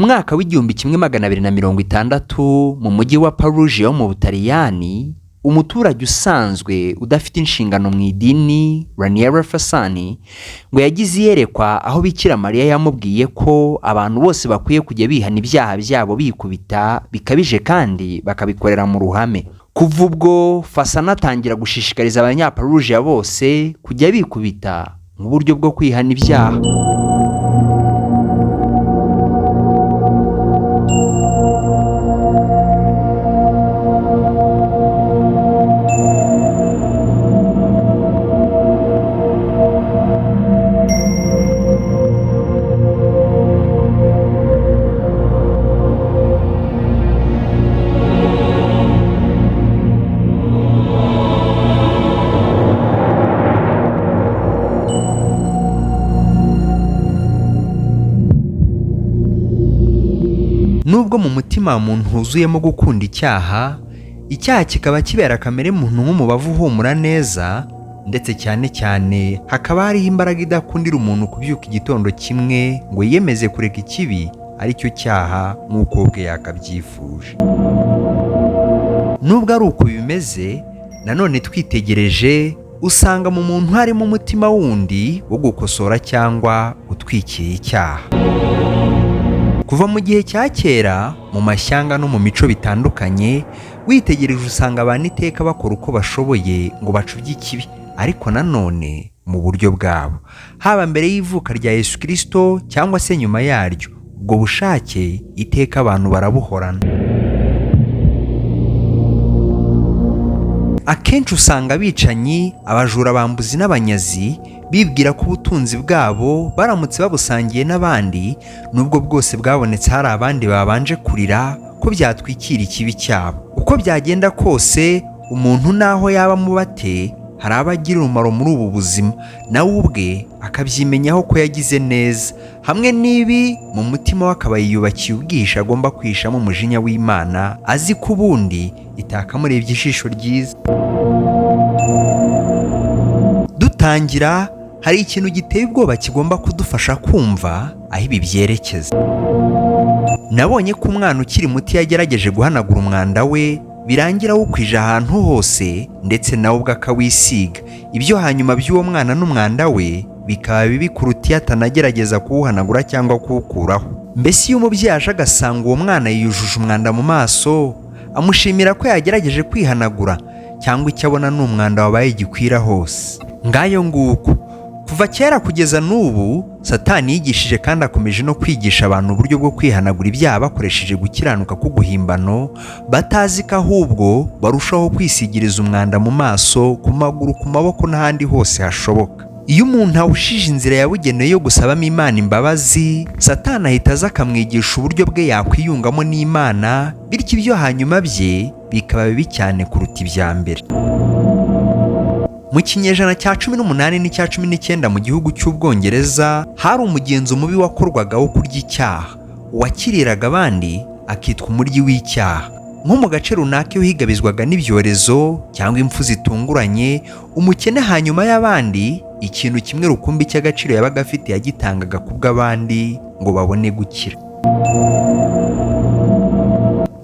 mwaka w'igihumbi kimwe magana abiri na mirongo itandatu mu mujyi wa Perugia wo mu Butaliyani, umuturage usanzwe udafite inshingano mu idini Raniero Fasani ngo yagize iyerekwa aho Bikira Mariya yamubwiye ko abantu bose bakwiye kujya bihana ibyaha byabo bikubita bikabije kandi bakabikorera mu ruhame. Kuva ubwo Fasani atangira gushishikariza abanyaperugia bose kujya bikubita mu buryo bwo kwihana ibyaha. Nubwo mu mutima wa muntu huzuyemo gukunda icyaha kikaba kibera kamere muntu nk'umubavu uhumura neza, ndetse cyane cyane hakaba hariho imbaraga idakundira umuntu kubyuka igitondo kimwe ngo yiyemeze kureka ikibi aricyo cyaha nk'uko ubwe yakabyifuje. Nubwo ari uko bimeze, nanone twitegereje usanga mu muntu harimo umutima wundi wo gukosora cyangwa utwikiriye icyaha. Kuva mu gihe cya kera mu mashyanga no mu mico bitandukanye, witegereje usanga abantu iteka bakora uko bashoboye ngo bacubye ikibi, ariko nanone mu buryo bwabo, haba mbere y'ivuka rya Yesu Kristo cyangwa se nyuma yaryo. Ubwo bushake iteka abantu barabuhorana. Akenshi usanga abicanyi, abajura, abambuzi n'abanyazi bibwira ko ubutunzi bwabo baramutse babusangiye n'abandi, nubwo bwose bwabonetse hari abandi babanje kurira ko byatwikira ikibi cyabo. Uko byagenda kose, umuntu naho yaba mubate, hari abagira umumaro muri ubu buzima, nawe ubwe akabyimenyaho ko yagize neza. Hamwe n'ibi, mu mutima we akaba yiyubakiye ubwihisho agomba kwihishamo umujinya w'Imana, azi ko ubundi itakamurebye ijisho ryiza. Dutangira, hari ikintu giteye ubwoba kigomba kudufasha kumva aho ibi byerekeza. Nabonye ko umwana ukiri muto yagerageje guhanagura umwanda we, birangira awukwije ahantu hose, ndetse nawe ubwo akawisiga. Ibyo hanyuma by'uwo mwana n'umwanda we bikaba bibi kuruta iyo atanagerageza kuwuhanagura cyangwa kuwukuraho. Mbese iyo umubyeyi aje agasanga uwo mwana yiyujuje umwanda mu maso, amushimira ko yagerageje kwihanagura, cyangwa icyo abona ni umwanda wabaye gikwira hose? Ngayo nguko. Kuva kera kugeza n'ubu, Satani yigishije kandi akomeje no kwigisha abantu uburyo bwo kwihanagura ibyaha bakoresheje gukiranuka k'uguhimbano, batazi ko ahubwo barushaho kwisigiriza umwanda mu maso, ku maguru, ku maboko n'ahandi hose hashoboka. Iyo umuntu awushije inzira yabugenewe yo gusabamo Imana imbabazi, Satani ahita aza akamwigisha uburyo bwe yakwiyungamo n'Imana, bityo ibyo hanyuma bye bikaba bibi cyane kuruta ibya mbere. Mu kinyejana cya 18 n'icya 19 mu gihugu cy'Ubwongereza, hari umugenzo mubi wakorwaga wo kurya icyaha. Uwakiriraga abandi akitwa umuryi w'icyaha. Nko mu gace runaka iyo higabizwaga n'ibyorezo cyangwa impfu zitunguranye, umukene hanyuma y'abandi, ikintu kimwe rukumbi cy'agaciro yabaga afite yagitangaga kubw'abandi ngo babone gukira.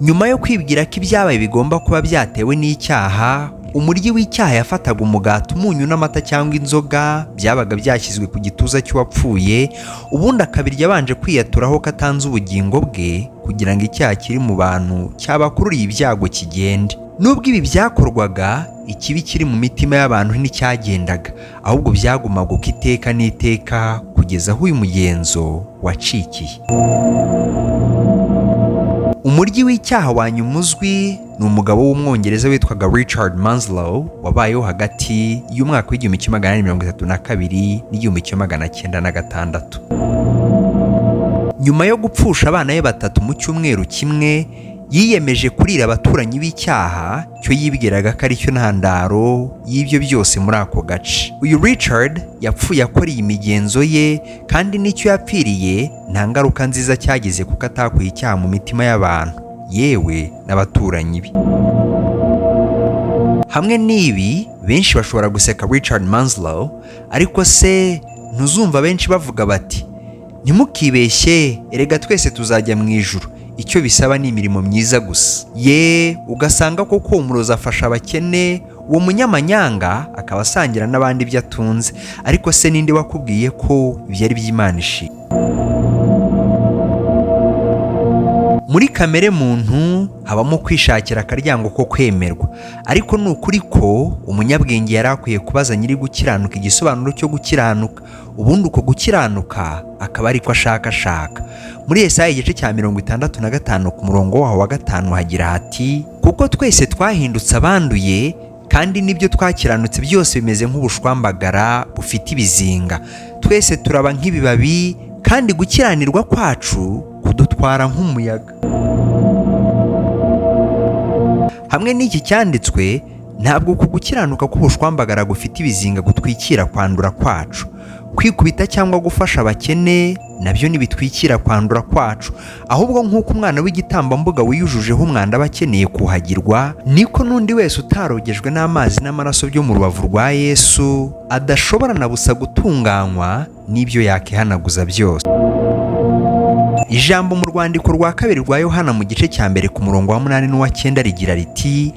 Nyuma yo kwibwira ko ibyabaye bigomba kuba byatewe n'icyaha, umuryi w'icyaha yafataga umugati, umunyu n'amata cyangwa inzoga byabaga byashyizwe ku gituza cy'uwapfuye, ubundi akabirya abanje kwiyaturaho ko atanze ubugingo bwe kugira ngo icyaha kiri mu bantu cyabakururiye ibyago kigende. Nubwo ibi byakorwaga, ikibi kiri mu mitima y'abantu nticyagendaga, ahubwo byagumaga uko iteka n'iteka kugeza aho uyu mugenzo wacikiye. Umuryi w'icyaha wa nyuma uzwi ni umugabo w'umwongereza witwaga Richard Manslow, wabayeho hagati y'umwaka w'igihumbi kimwe magana 1832 n'igihumbi kimwe magana 1906. Nyuma yo gupfusha abana be 3 mu cyumweru kimwe, yiyemeje kurira abaturanyi b'icyaha, cyo yibwiraga ko ari cyo ntandaro y'ibyo byose muri ako gace. Uyu Richard yapfuye akora iyi migenzo ye, kandi n'icyo yapfiriye nta ngaruka nziza cyagize kuko atakuye icyaha mu mitima y'abantu, yewe n'abaturanyi be. Hamwe n'ibi, benshi bashobora guseka Richard Manslow, ariko se ntuzumva benshi bavuga bati, Ntimukibeshye, erega twese tuzajya mu ijuru, icyo bisaba ni imirimo myiza gusa. Ugasanga koko umurozi afasha abakene, uwo munyamanyanga akaba asangira n'abandi ibyo atunze. Ariko se ninde wakubwiye ko ibyo ari by'Imana ishimwe? Muri kamere muntu habamo kwishakira akaryango ko kwemerwa, ariko ni ukuri ko umunyabwenge yari akwiye kubaza nyiri gukiranuka igisobanuro cyo gukiranuka, ubundi uko gukiranuka akaba ari ko ashakashaka. Muri Yesaya igice cya 65 ku murongo waho wa 5 hagira hati: kuko twese twahindutse abanduye, kandi n'ibyo twakiranutse byose bimeze nk'ubushwambagara bufite ibizinga. Twese turaba nk'ibibabi, kandi gukiranirwa kwacu kudutwara nk'umuyaga. Hamwe n'iki cyanditswe, ntabwo uku gukiranuka k'ubushwambagara gufite ibizinga gutwikira kwandura kwacu. Kwikubita cyangwa gufasha abakene nabyo ntibitwikira kwandura kwacu, ahubwo nk'uko umwana w'igitambambuga wiyujujeho umwanda aba akeneye kuhagirwa, niko n'undi wese utarogejwe n'amazi n'amaraso byo mu rubavu rwa Yesu adashobora na busa gutunganywa n'ibyo yakihanaguza byose. Ijambo mu rwandiko rwa kabiri rwa Yohana mu gice cya mbere ku murongo wa 8 n'uwa 9 rigira riti: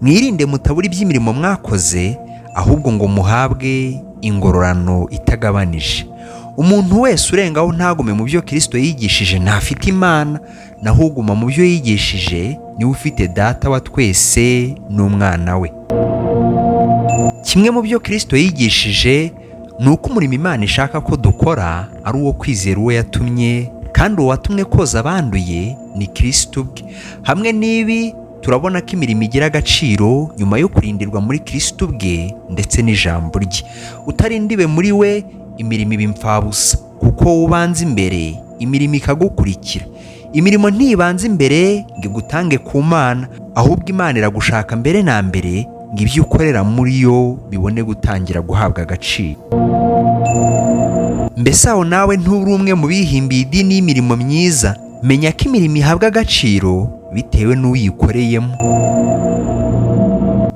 mwirinde mutabura iby'imirimo mwakoze, ahubwo ngo muhabwe ingororano itagabanije. Umuntu wese urengaho ntagume mu byo Kristo yigishije ntafite Imana, naho uguma mu byo yigishije niwe ufite Data wa twese n'umwana we. Kimwe mu byo Kristo yigishije ni uko umurimo Imana ishaka ko dukora ari uwo kwizera uwo yatumye, kandi uwo watumwe koza abanduye ni Kristo ubwe. Hamwe n'ibi turabona ko imirimo igira agaciro nyuma yo kurindirwa muri Kristo ubwe ndetse n'ijambo rye. Utarindiwe muri we, imirimo iba impfabusa, kuko ubanza imbere imirimo ikagukurikira. Imirimo ntibanza imbere ngo igutange ku Mana, ahubwo Imana iragushaka mbere na mbere ngo ibyo ukorera muri yo bibone gutangira guhabwa agaciro. Mbese aho nawe nturi umwe mu bihimbiye idini y'imirimo myiza? Menya ko imirimo ihabwa agaciro bitewe n'uyikoreyemo.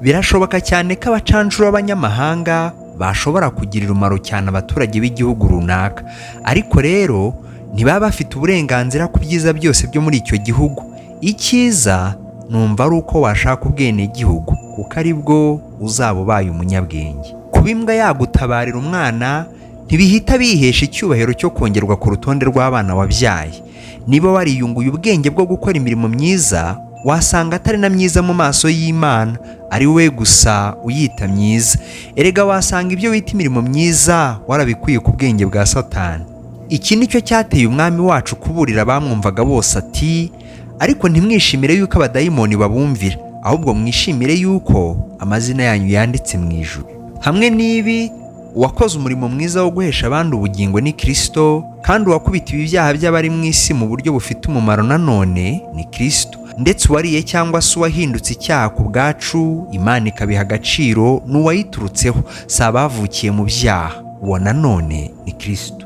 Birashoboka cyane ko abacanshuro b'abanyamahanga bashobora kugirira umumaro cyane abaturage b'igihugu runaka, ariko rero ntibaba bafite uburenganzira ku byiza byose byo muri icyo gihugu. Icyiza numva ari uko washaka ubwenegihugu, kuko ari bwo uzaba ubaye umunyabwenge. Kuba imbwa yagutabarira umwana ntibihita bihesha icyubahiro cyo kongerwa ku rutonde rw'abana wabyaye. Niba wariyunguye ubwenge bwo gukora imirimo myiza, wasanga atari na myiza mu maso y'Imana, ari we gusa uyita myiza. Erega wasanga ibyo wita imirimo myiza warabikuye ku bwenge bwa Satani. Iki nicyo cyateye umwami wacu kuburira abamwumvaga bose ati: ariko ntimwishimire yuko abadayimoni babumvira, ahubwo mwishimire yuko amazina yanyu yanditse mu ijuru. Hamwe n'ibi, uwakoze umurimo mwiza wo guhesha abandi ubugingo ni Kristo, kandi uwakubitiwe ibyaha by'abari mu isi mu buryo bufite umumaro nanone ni Kristo. Ndetse uwariye cyangwa se uwahindutse icyaha ku bwacu, Imana ikabiha agaciro n'uwayiturutseho, si abavukiye mu byaha, uwo nanone ni Kristo.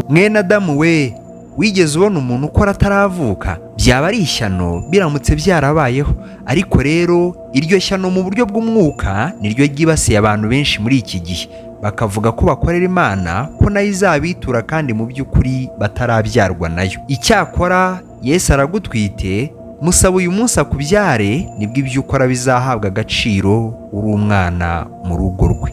Mwene Adamu we, wigeze ubona umuntu ukora ataravuka? Byaba ari ishyano biramutse byarabayeho. Ariko rero iryo shyano mu buryo bw'umwuka niryo ryibasiye abantu benshi muri iki gihe, bakavuga ko bakorera Imana, ko nayo izabitura kandi mu by'ukuri batarabyarwa nayo. Icyakora Yesu aragutwite, musaba uyu munsi akubyare, nibwo ibyo ukora bizahabwa agaciro uri umwana mu rugo rwe.